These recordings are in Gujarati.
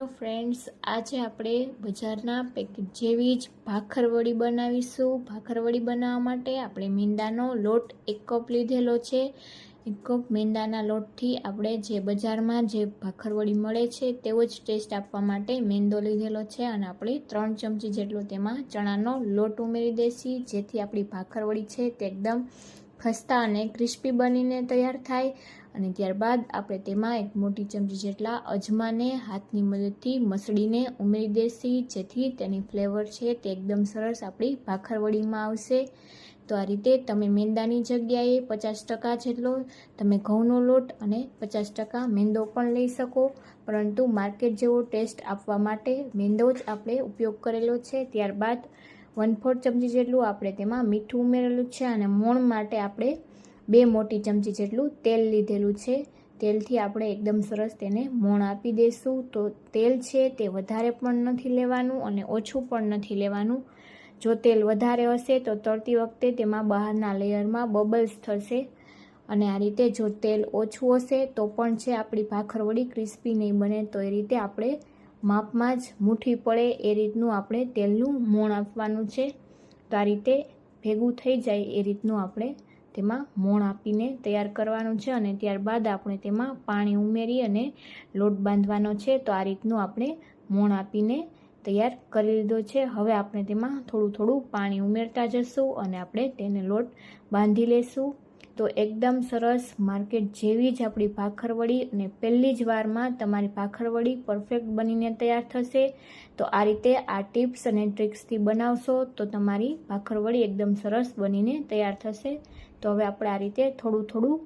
તો ફ્રેન્ડ્સ, આજે આપણે બજારના પેકેટ જેવી જ ભાખરવડી બનાવીશું. ભાખરવડી બનાવવા માટે આપણે મેંદાનો લોટ 1 કપ લીધેલો છે. 1 કપ મેંદાના લોટથી આપણે જે બજારમાં જે ભાખરવડી મળે છે તેવો જ ટેસ્ટ આપવા માટે મેંદો લીધેલો છે અને આપણે 3 ચમચી જેટલો તેમાં ચણાનો લોટ ઉમેરી દઈશું, જેથી આપણી ભાખરવડી છે તે એકદમ ખસ્તા અને ક્રિસ્પી બનીને તૈયાર થાય. અને ત્યારબાદ આપણે તેમાં 1 મોટી ચમચી જેટલા અજમાને હાથની મદદથી મસળીને ઉમેરી દઈશું, જેથી તેની ફ્લેવર છે તે એકદમ સરસ આપણી ભાખરવડીમાં આવશે. તો આ રીતે તમે મેંદાની જગ્યાએ 50% જેટલો તમે ઘઉંનો લોટ અને 50% મેંદો પણ લઈ શકો, પરંતુ માર્કેટ જેવો ટેસ્ટ આપવા માટે મેંદો જ આપણે ઉપયોગ કરેલો છે. ત્યારબાદ 1/4 ચમચી જેટલું આપણે તેમાં મીઠું ઉમેરેલું છે અને મોણ માટે આપણે 2 મોટી ચમચી જેટલું તેલ લીધેલું છે. તેલથી આપણે એકદમ સરસ તેને મોણ આપી દઈશું. તો તેલ છે તે વધારે પણ નથી લેવાનું અને ઓછું પણ નથી લેવાનું. જો તેલ વધારે હશે તો તળતી વખતે તેમાં બહારના લેયરમાં બબલ્સ થશે, અને આ રીતે જો તેલ ઓછું હશે તો પણ છે આપણી ભાખરવડી ક્રિસ્પી નહીં બને. તો એ રીતે આપણે માપમાં જ મુઠ્ઠી પડે એ રીતનું આપણે તેલનું મોણ આપવાનું છે. તો આ રીતે ભેગું થઈ જાય એ રીતનું આપણે તેમાં મોણ આપીને તૈયાર કરવાનું છે. અને ત્યારબાદ આપણે તેમાં પાણી ઉમેરી અને લોટ બાંધવાનો છે. તો આ રીતનું આપણે મોણ આપીને તૈયાર કરી લીધો છે. હવે આપણે તેમાં થોડું થોડું પાણી ઉમેરતા જશું અને આપણે તેને લોટ બાંધી લેશું. તો એકદમ સરસ માર્કેટ જેવી જ આપણી ભાખરવડી અને પહેલી જ વારમાં તમારી ભાખરવડી પરફેક્ટ બનીને તૈયાર થશે. તો આ રીતે આ ટિપ્સ અને ટ્રિક્સથી બનાવશો તો તમારી ભાખરવડી એકદમ સરસ બનીને તૈયાર થશે. તો હવે આપણે આ રીતે થોડું થોડું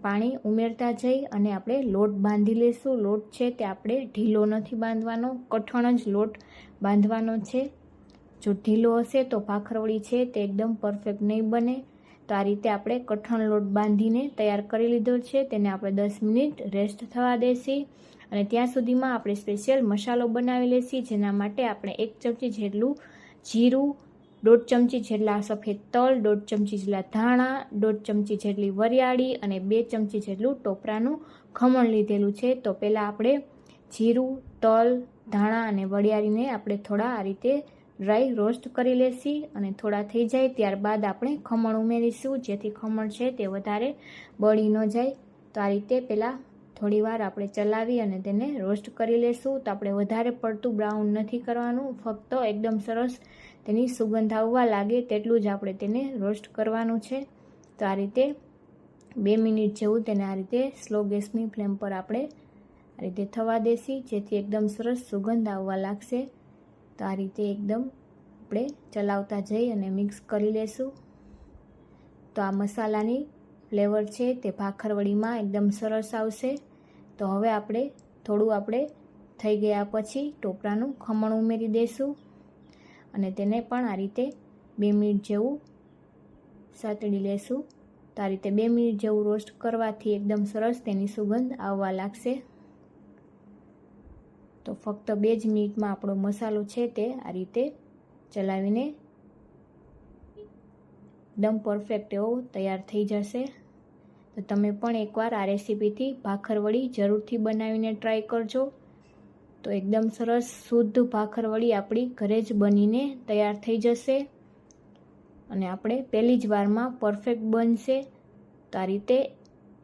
પાણી ઉમેરતા જઈ અને આપણે લોટ બાંધી લઈશું. લોટ છે તે આપણે ઢીલો નથી બાંધવાનો, કઠણ જ લોટ બાંધવાનો છે. જો ઢીલો હશે તો ભાખરવડી છે તે એકદમ પરફેક્ટ નહીં બને. તો આ રીતે આપણે કઠણ લોટ બાંધીને તૈયાર કરી લીધો છે. તેને આપણે 10 મિનિટ રેસ્ટ થવા દઈશું. અને ત્યાં સુધીમાં આપણે સ્પેશિયલ મસાલો બનાવી લઈશું, જેના માટે આપણે 1 ચમચી જેટલું જીરું, 1.5 ચમચી જેટલા સફેદ તલ, 1.5 ચમચી જેટલા ધાણા, 1.5 ચમચી જેટલી વરિયાળી અને 2 ચમચી જેટલું ટોપરાનું ખમણ લીધેલું છે. તો પહેલાં આપણે જીરું, તલ, ધાણા અને વરિયાળીને આપણે થોડા આ રીતે ડ્રાય રોસ્ટ કરી લેશી. અને થોડા થઈ જાય ત્યારબાદ આપણે ખમણ ઉમેરીશું, જેથી ખમણ છે તે વધારે બળી ન જાય. તો આ રીતે પહેલાં થોડીવાર આપણે ચલાવી અને તેને રોસ્ટ કરી લેશું. તો આપણે વધારે પડતું બ્રાઉન નથી કરવાનું, ફક્ત એકદમ સરસ તેની સુગંધ આવવા લાગે તેટલું જ આપણે તેને રોસ્ટ કરવાનું છે. તો આ રીતે 2 મિનિટ જેવું તેને આ રીતે સ્લો ગેસની ફ્લેમ પર આપણે આ રીતે થવા દેશી, જેથી એકદમ સરસ સુગંધ આવવા લાગશે. તો આ રીતે એકદમ આપણે ચલાવતા જઈ અને મિક્સ કરી લેશું. તો આ મસાલાની ફ્લેવર છે તે ભાખરવડીમાં એકદમ સરસ આવશે. તો હવે આપણે થોડું આપણે થઈ ગયા પછી ટોપરાનું ખમણ ઉમેરી દઈશું અને તેને પણ આ રીતે 2 મિનિટ જેવું સાતળી લેશું. તો આ રીતે 2 મિનિટ જેવું રોસ્ટ કરવાથી એકદમ સરસ તેની સુગંધ આવવા લાગશે. તો ફક્ત 2 જ મિનિટમાં આપણો મસાલો છે તે આ રીતે ચલાવીને એકદમ પરફેક્ટ એવો તૈયાર થઈ જશે. તો તમે પણ એકવાર આ રેસીપીથી ભાખરવડી જરૂરથી બનાવીને ટ્રાય કરજો. તો એકદમ સરસ શુદ્ધ ભાખરવડી આપણી ઘરે જ બનીને તૈયાર થઈ જશે અને આપણે પહેલી જ વારમાં પરફેક્ટ બનશે. તો આ રીતે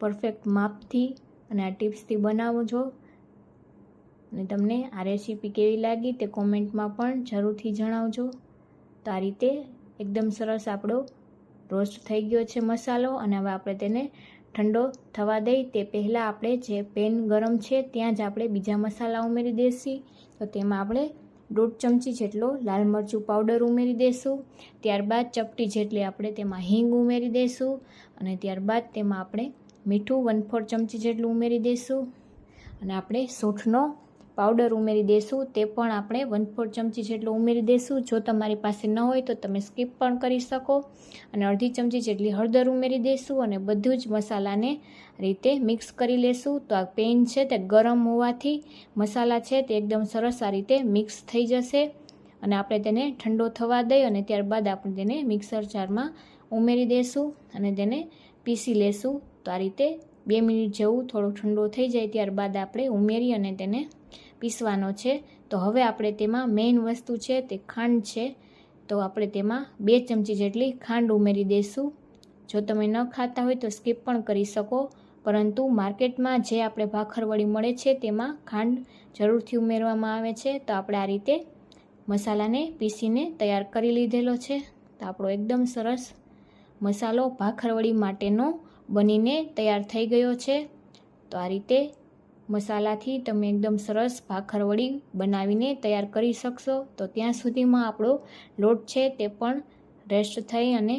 પરફેક્ટ માપથી અને આ ટિપ્સથી બનાવજો. અને તમને આ રેસીપી કેવી લાગી તે કોમેન્ટમાં પણ જરૂરથી જણાવજો. તો આ રીતે એકદમ સરસ આપણો રોસ્ટ થઈ ગયો છે મસાલો. અને હવે આપણે તેને ઠંડો થવા દઈ તે પહેલાં આપણે જે પેન ગરમ છે ત્યાં જ આપણે બીજા મસાલા ઉમેરી દઈશું. તો તેમાં આપણે 1.5 ચમચી જેટલો લાલ મરચું પાવડર ઉમેરી દઈશું. ત્યારબાદ ચપટી જેટલી આપણે તેમાં હિંગ ઉમેરી દઈશું અને ત્યારબાદ તેમાં આપણે મીઠું 1/4 ચમચી જેટલું ઉમેરી દઈશું અને આપણે સૂંઠનો પાવડર ઉમેરી દઈશું. તે પણ આપણે 1/4 ચમચી જેટલો ઉમેરી દઈશું. જો તમારી પાસે ન હોય તો તમે સ્કીપ પણ કરી શકો. અને અડધી ચમચી જેટલી હળદર ઉમેરી દઈશું અને બધું જ મસાલાને રીતે મિક્સ કરી લેશું. તો આ પેન છે તે ગરમ હોવાથી મસાલા છે તે એકદમ સરસ આ રીતે મિક્સ થઈ જશે. અને આપણે તેને ઠંડો થવા દઈ અને ત્યારબાદ આપણે તેને મિક્સર જારમાં ઉમેરી દઈશું અને તેને પીસી લેશું. તો આ રીતે 2 મિનિટ જેવું થોડો ઠંડો થઈ જાય ત્યારબાદ આપણે ઉમેરી અને તેને પીસવાનો છે. તો હવે આપણે તેમાં મેઇન વસ્તુ છે તે ખાંડ છે. તો આપણે તેમાં 2 ચમચી જેટલી ખાંડ ઉમેરી દઈશું. જો તમે ન ખાતા હોય તો સ્કીપ પણ કરી શકો, પરંતુ માર્કેટમાં જે આપણે ભાખરવડી મળે છે તેમાં ખાંડ જરૂરથી ઉમેરવામાં આવે છે. તો આપણે આ રીતે મસાલાને પીસીને તૈયાર કરી લીધેલો છે. તો આપણો એકદમ સરસ મસાલો ભાખરવડી માટેનો બનીને તૈયાર થઈ ગયો છે. તો આ રીતે મસાલાથી તમે એકદમ સરસ ભાખરવડી બનાવીને તૈયાર કરી શકશો. તો ત્યાં સુધીમાં આપણો લોટ છે તે પણ રેસ્ટ થઈ અને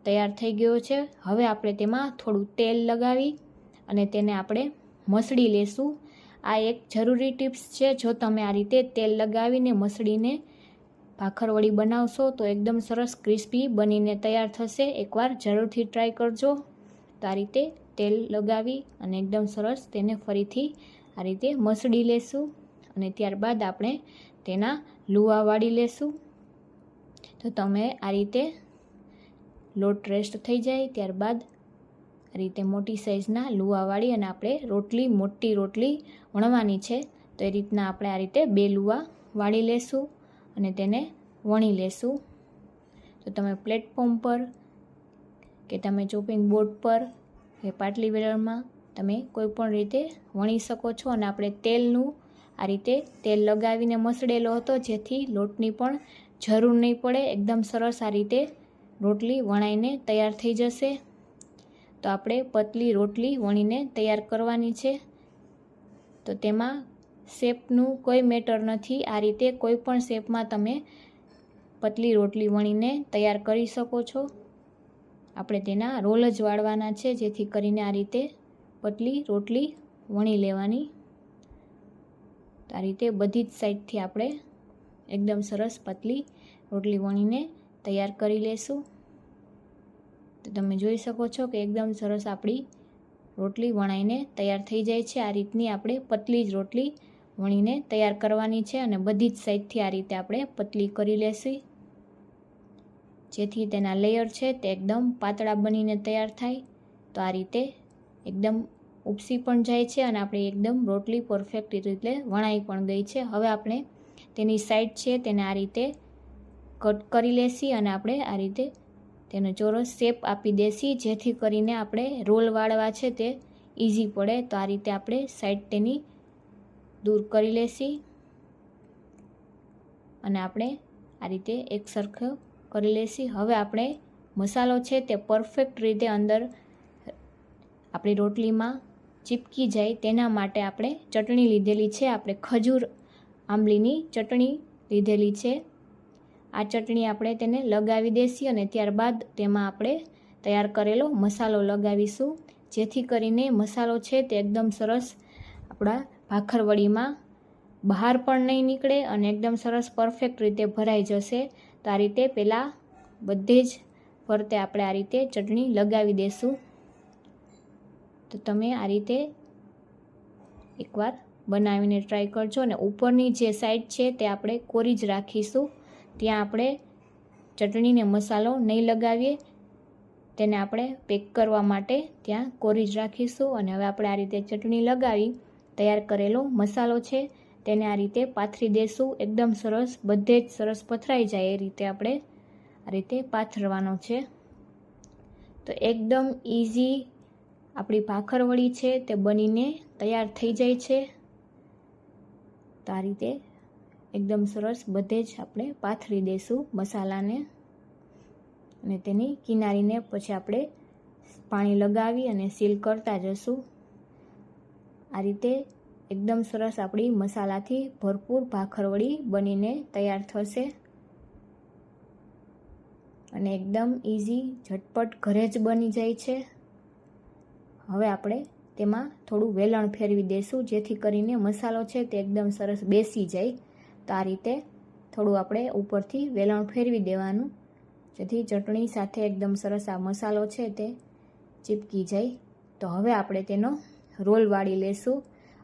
તૈયાર થઈ ગયો છે. હવે આપણે તેમાં થોડું તેલ લગાવી અને તેને આપણે મસળી લેશું. આ એક જરૂરી ટિપ્સ છે. જો તમે આ રીતે તેલ લગાવીને મસળીને ભાખરવડી બનાવશો તો એકદમ સરસ ક્રિસ્પી બનીને તૈયાર થશે. એકવાર જરૂરથી ટ્રાય કરજો. તો આ રીતે તેલ લગાવી અને એકદમ સરસ તેને ફરીથી આ રીતે મસળી લેશું અને ત્યારબાદ આપણે તેના લુવા વાળી લેશું. તો તમે આ રીતે લોટ રેસ્ટ થઈ જાય ત્યારબાદ આ રીતે મોટી સાઈઝના લુવા વાળી અને આપણે મોટી રોટલી વણવાની છે. તો એ રીતના આપણે આ રીતે 2 લુવા વાળી લેશું અને તેને વણી લેશું. તો તમે પ્લેટફોર્મ પર કે તમે ચોપિંગ બોર્ડ પર કે પાટલી બેલરમાં તમે કોઈ પણ રીતે વણી શકો છો. અને આપણે તેલનું આ રીતે તેલ લગાવીને મસળેલો હતો, જેથી લોટની પણ જરૂર નહીં પડે. એકદમ સરસ આ રીતે રોટલી વણાઈને તૈયાર થઈ જશે. તો આપણે પતલી રોટલી વણીને તૈયાર કરવાની છે. તો તેમાં શેપનું કોઈ મેટર નથી. આ રીતે કોઈ પણ શેપમાં તમે પતલી રોટલી વણીને તૈયાર કરી શકો છો. આપણે તેના રોલ જ વાળવાના છે, જેથી કરીને આ રીતે પતલી રોટલી વણી લેવાની. તો આ રીતે બધી જ સાઈડથી આપણે એકદમ સરસ પતલી રોટલી વણીને તૈયાર કરી લેશું. તો તમે જોઈ શકો છો કે એકદમ સરસ આપણી રોટલી વણાઈને તૈયાર થઈ જાય છે. આ રીતની આપણે પતલી જ રોટલી વણીને તૈયાર કરવાની છે અને બધી જ સાઈડથી આ રીતે આપણે પતલી કરી લેશું, જેથી તેના લેયર છે તે એકદમ પાતળા બનીને તૈયાર થાય. તો આ રીતે એકદમ ઉપસી પણ જાય છે અને આપણી એકદમ રોટલી પરફેક્ટ રીતે વણાઈ પણ ગઈ છે. હવે આપણે તેની સાઈડ છે તેને આ રીતે કટ કરી લેશી અને આપણે આ રીતે તેનો ચોરસ શેપ આપી દેશી, જેથી કરીને આપણે રોલ વાળવા છે તે ઇઝી પડે. તો આ રીતે આપણે સાઈડ તેની દૂર કરી લેશી અને આપણે આ રીતે એક સરખો કરી લેશી. હવે આપણે મસાલો છે તે પરફેક્ટ રીતે અંદર આપણી રોટલીમાં ચીપકી જાય તેના માટે આપણે ચટણી લીધેલી છે. આપણે ખજૂર આંબલીની ચટણી લીધેલી છે. આ ચટણી આપણે તેને લગાવી દેશી અને ત્યારબાદ તેમાં આપણે તૈયાર કરેલો મસાલો લગાવીશું, જેથી કરીને મસાલો છે તે એકદમ સરસ આપણા ભાખરવડીમાં બહાર પણ નહીં નીકળે અને એકદમ સરસ પરફેક્ટ રીતે ભરાઈ જશે. તો આ રીતે પહેલાં બધે જ ફરતે આપણે આ રીતે ચટણી લગાવી દેશું. તો તમે આ રીતે એકવાર બનાવીને ટ્રાય કરજો. અને ઉપરની જે સાઈડ છે તે આપણે કોરી જ રાખીશું. ત્યાં આપણે ચટણીને મસાલો નહીં લગાવીએ, તેને આપણે પેક કરવા માટે ત્યાં કોરી જ રાખીશું. અને હવે આપણે આ રીતે ચટણી લગાવી તૈયાર કરેલો મસાલો છે તેને આ રીતે પાથરી દેશું. એકદમ સરસ બધે જ સરસ પથરાઈ જાય એ રીતે આપણે આ રીતે પાથરવાનો છે. તો એકદમ ઇઝી આપણી ભાખરવડી છે તે બનીને તૈયાર થઈ જાય છે. તો આ રીતે એકદમ સરસ બધે જ આપણે પાથરી દઈશું મસાલાને અને તેની કિનારીને પછી આપણે પાણી લગાવી અને સીલ કરતા જશું. આ રીતે એકદમ સરસ આપણી મસાલાથી ભરપૂર ભાખરવડી બનીને તૈયાર થશે અને એકદમ ઇઝી ઝટપટ ઘરે જ બની જાય છે. હવે આપણે તેમાં થોડું વેલણ ફેરવી દઈશું, જેથી કરીને મસાલો છે તે એકદમ સરસ બેસી જાય. તો આ રીતે થોડું આપણે ઉપરથી વેલણ ફેરવી દેવાનું, જેથી ચટણી સાથે એકદમ સરસ આ મસાલો છે તે ચીપકી જાય. તો હવે આપણે તેનો રોલ વાળી લેશું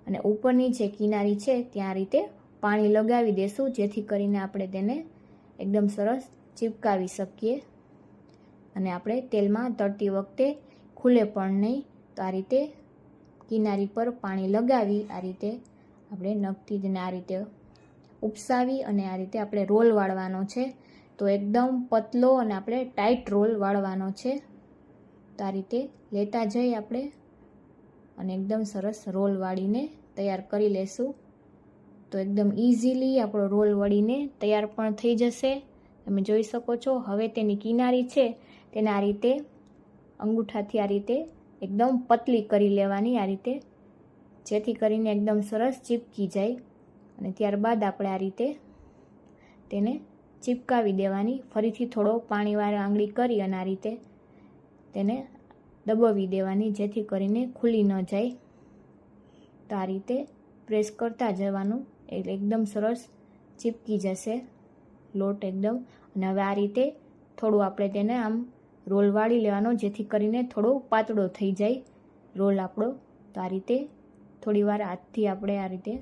અને ઉપરની જે કિનારી છે ત્યાં આ રીતે પાણી લગાવી દેશું, જેથી કરીને આપણે તેને એકદમ સરસ ચીપકાવી શકીએ અને આપણે તેલમાં તળતી વખતે ખુલે પણ નહીં. તો આ રીતે કિનારી પર પાણી લગાવી આ રીતે આપણે નખથી તેને આ રીતે ઉપસાવી અને આ રીતે આપણે રોલ વાળવાનો છે. તો એકદમ પતલો અને આપણે ટાઈટ રોલ વાળવાનો છે. તો આ રીતે લેતા જઈ આપણે અને એકદમ સરસ રોલ વાળીને તૈયાર કરી લેશું. તો એકદમ ઇઝીલી આપણો રોલ વળીને તૈયાર પણ થઈ જશે. તમે જોઈ શકો છો. હવે તેની કિનારી છે તેને આ રીતે અંગૂઠાથી આ રીતે એકદમ પતલી કરી લેવાની, આ રીતે, જેથી કરીને એકદમ સરસ ચીપકી જાય. અને ત્યારબાદ આપણે આ રીતે તેને ચીપકાવી દેવાની. ફરીથી થોડો પાણીવાળી આંગળી કરી અને આ રીતે તેને દબાવી દેવાની, જેથી કરીને ખુલ્લી ન જાય. તો આ રીતે પ્રેસ કરતા જવાનું, એટલે એકદમ સરસ ચીપકી જશે લોટ એકદમ. અને હવે આ રીતે થોડું આપણે તેને આમ રોલ વાળી લેવાનો, જેથી કરીને થોડો પાતળો થઈ જાય રોલ આપણો. તો આ રીતે થોડીવાર હાથથી આપણે આ રીતે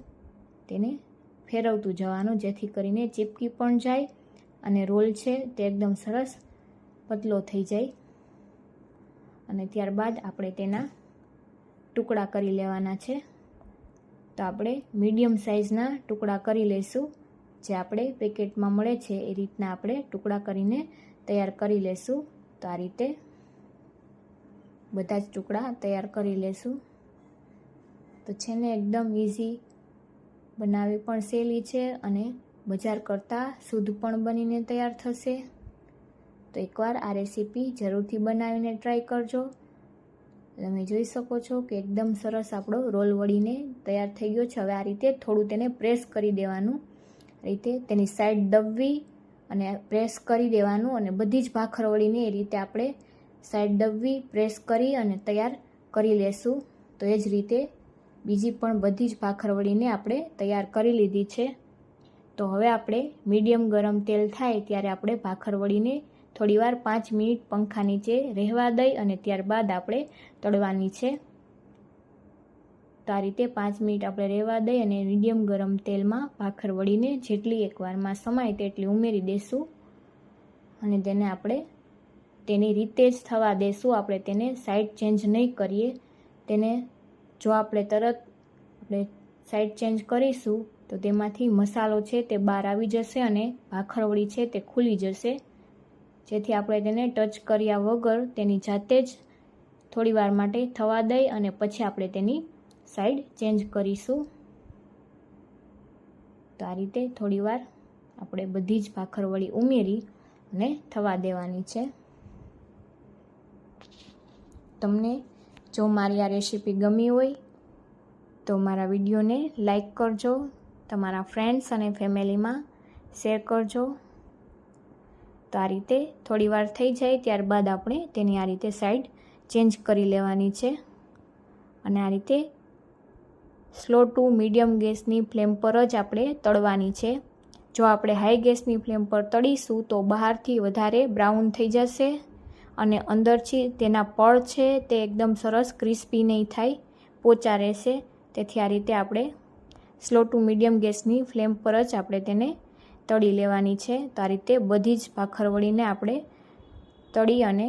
તેને ફેરવતું જવાનું, જેથી કરીને ચીપકી પણ જાય અને રોલ છે તે એકદમ સરસ પતલો થઈ જાય. અને ત્યારબાદ આપણે તેના ટુકડા કરી લેવાના છે. તો આપણે મીડિયમ સાઇઝના ટુકડા કરી લઈશું. જે આપણે પેકેટમાં મળે છે એ રીતના આપણે ટુકડા કરીને તૈયાર કરી લેશું. તો આ રીતે બધા જ ટુકડા તૈયાર કરી લેશું. તો છે ને એકદમ ઇઝી, બનાવી પણ સહેલી છે અને બજાર કરતાં શુદ્ધ પણ બનીને તૈયાર થશે. તો એકવાર આ રેસીપી જરૂરથી બનાવીને ટ્રાય કરજો. તમે જોઈ શકો છો કે એકદમ સરસ આપણો રોલ વળીને તૈયાર થઈ ગયો છે. હવે આ રીતે થોડું તેને પ્રેસ કરી દેવાનું, રીતે તેની સાઈડ દબવી અને પ્રેસ કરી દેવાનું. અને બધી જ ભાખર વળીને એ રીતે આપણે સાઈડ દબવી, પ્રેસ કરી અને તૈયાર કરી લેશું. તો એ જ રીતે બીજી પણ બધી જ ભાખર વળીને આપણે તૈયાર કરી લીધી છે. તો હવે આપણે મીડિયમ ગરમ તેલ થાય ત્યારે આપણે ભાખર વળીને થોડીવાર 5 મિનિટ પંખા નીચે રહેવા દઈ અને ત્યારબાદ આપણે તળવાની છે. તો આ રીતે 5 મિનિટ આપણે રહેવા દઈ અને મીડિયમ ગરમ તેલમાં ભાખર વળીને જેટલી એકવારમાં સમાય તેટલી ઉમેરી દઈશું. અને તેને આપણે તેની રીતે જ થવા દઈશું. આપણે તેને સાઈડ ચેન્જ નહીં કરીએ. તેને જો આપણે તરત આપણે સાઈડ ચેન્જ કરીશું તો તેમાંથી મસાલો છે તે બહાર આવી જશે અને ભાખરવડી છે તે ખુલી જશે. જેથી આપણે તેને ટચ કર્યા વગર તેની જાતે જ થોડી વાર માટે થવા દઈ અને પછી આપણે તેની સાઈડ ચેન્જ કરીશું. તો આ રીતે થોડીવાર આપણે બધી જ ભાખરવડી ઉમેરી અને થવા દેવાની છે. તમને જો મારી આ રેસીપી ગમી હોય તો મારા વિડીયોને લાઈક કરજો, તમારા ફ્રેન્ડ્સ અને ફેમિલીમાં શેર કરજો. તો આ રીતે થોડીવાર થઈ જાય ત્યારબાદ આપણે તેની આ રીતે સાઈડ ચેન્જ કરી લેવાની છે. અને આ રીતે સ્લો ટુ મીડિયમ ગેસની ફ્લેમ પર જ આપણે તળવાની છે. જો આપણે હાઈ ગેસની ફ્લેમ પર તળીશું તો બહારથી વધારે બ્રાઉન થઈ જશે અને અંદરથી તેના પડ છે તે એકદમ સરસ ક્રિસ્પી નહીં થાય, પોચા રહેશે. તેથી આ રીતે આપણે સ્લો ટુ મીડિયમ ગેસની ફ્લેમ પર જ આપણે તેને તળી લેવાની છે. તો આ રીતે બધી જ ભાખરવડીને આપણે તળી અને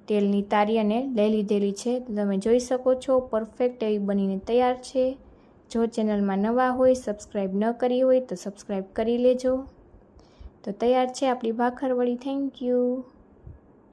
તેલની તારી અને લઈ લીધેલી છે. તો તમે જોઈ શકો છો પરફેક્ટ એવી બનીને તૈયાર છે. જો ચેનલમાં નવા હોય, સબસ્ક્રાઈબ ન કરી હોય તો સબસ્ક્રાઈબ કરી લેજો. તો તૈયાર છે આપણી ભાખરવડી. Thank you.